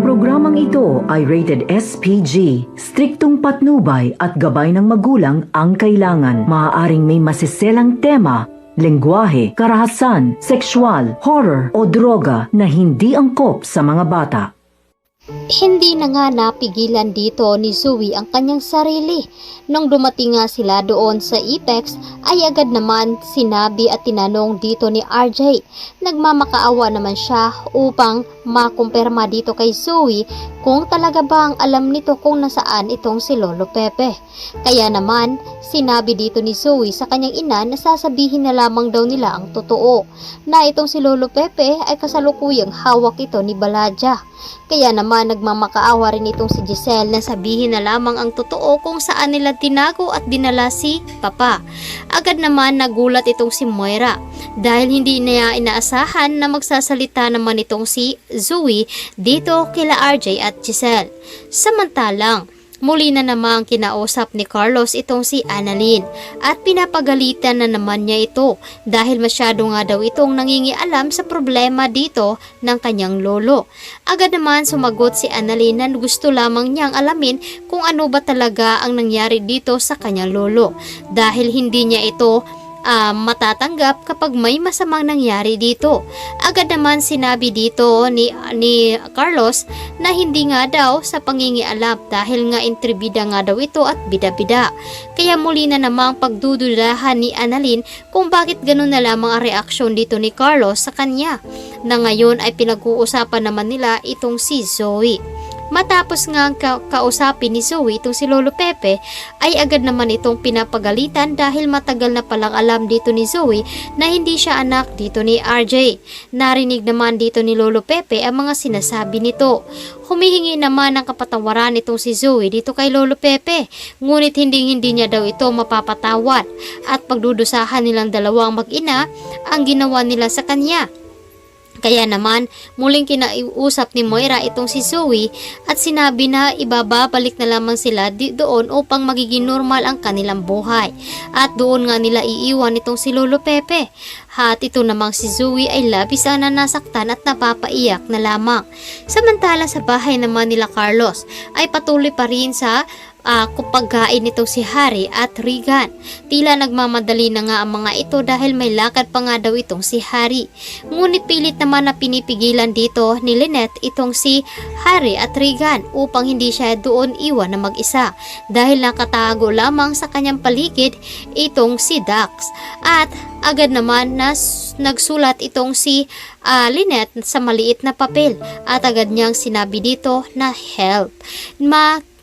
Programang ito ay rated SPG. Striktong patnubay at gabay ng magulang ang kailangan. Maaaring may masiselang tema, lengguwahe, karahasan, sexual, horror o droga na hindi angkop sa mga bata. Hindi na nga napigilan dito ni Zoe ang kanyang sarili. Nung dumating nga sila doon sa Apex ay agad naman sinabi at tinanong dito ni RJ. Nagmamakaawa naman siya upang makumpirma dito kay Zoe kung talaga ba ang alam nito kung nasaan itong si Lolo Pepe. Kaya naman sinabi dito ni Zoe sa kanyang ina na sasabihin na lamang daw nila ang totoo, na itong si Lolo Pepe ay kasalukuyang hawak ito ni Baladja. Kaya naman nagmamakaawa rin itong si Giselle na sabihin na lamang ang totoo kung saan nila tinago at dinala si Papa. Agad naman nagulat itong si Moira dahil hindi niya inaasahan na magsasalita naman itong si Zoe dito kila RJ at Giselle. Samantalang muli na namang kinausap ni Carlos itong si Annalyn at pinapagalitan na naman niya ito dahil masyado nga daw itong nangingialam sa problema dito ng kanyang lolo. Agad naman sumagot si Annalyn na gusto lamang niyang alamin kung ano ba talaga ang nangyari dito sa kanyang lolo dahil hindi niya ito matatanggap kapag may masamang nangyari dito. Agad naman sinabi dito ni Carlos na hindi nga daw sa pangingialam dahil nga intribida nga daw ito at bida-bida. Kaya muli na namang pagdududahan ni Annalyn kung bakit ganun na lamang ang reaksyon dito ni Carlos sa kanya, na ngayon ay pinag-uusapan naman nila itong si Zoe. Matapos nga kausapin ni Zoe itong si Lolo Pepe ay agad naman itong pinapagalitan dahil matagal na palang alam dito ni Zoe na hindi siya anak dito ni RJ. Narinig naman dito ni Lolo Pepe ang mga sinasabi nito. Humihingi naman ng kapatawaran itong si Zoe dito kay Lolo Pepe, ngunit hindi niya daw ito mapapatawad at pagdudusahan nilang dalawang mag-ina ang ginawa nila sa kanya. Kaya naman muling kinausap ni Moira itong si Zoe at sinabi na ibababalik na lamang sila doon upang magiging normal ang kanilang buhay. At doon nga nila iiwan itong si Lolo Pepe. At ito namang si Zoe ay labis ang nasaktan at napapaiyak na lamang. Samantala sa bahay naman nila Carlos ay patuloy pa rin sa pagkain nitong si Harry at Regan. Tila nagmamadali na nga ang mga ito dahil may lakad pa nga daw itong si Harry. Ngunit pilit naman na pinipigilan dito ni Lynette itong si Harry at Regan upang hindi siya doon iwan na mag-isa dahil nakatago lamang sa kanyang paligid itong si Dax. At agad naman na nagsulat itong si Lynette sa maliit na papel at agad niyang sinabi dito na help.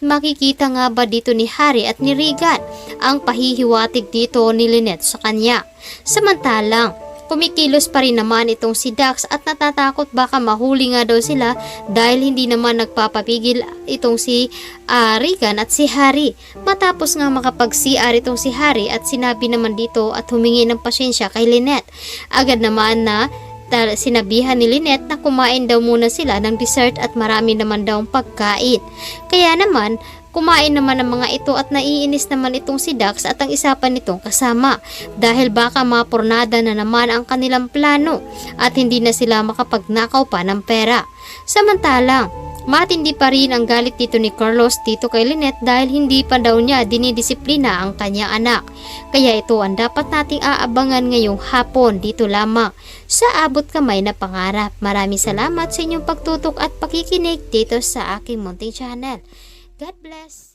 Makikita nga ba dito ni Harry at ni Regan ang pahihiwatig dito ni Lynette sa kanya. Samantalang kumikilos pa rin naman itong si Dax at natatakot baka mahuli nga daw sila dahil hindi naman nagpapapigil itong si Regan at si Harry. Matapos nga makapag-CR itong si Harry at sinabi naman dito at humingi ng pasensya kay Lynette. Agad naman na sinabihan ni Lynette na kumain daw muna sila ng dessert at marami naman daw pagkain. Kaya naman kumain naman ang mga ito at naiinis naman itong si Dax at ang isa pa nitong kasama dahil baka mapurnada na naman ang kanilang plano at hindi na sila makapagnakaw pa ng pera. Samantalang matindi pa rin ang galit dito ni Carlos dito kay Lynette dahil hindi pa daw niya dinidisiplina ang kanyang anak. Kaya ito ang dapat nating aabangan ngayong hapon dito lamang sa Abot Kamay na Pangarap. Maraming salamat sa inyong pagtutok at pakikinig dito sa aking munting channel. God bless!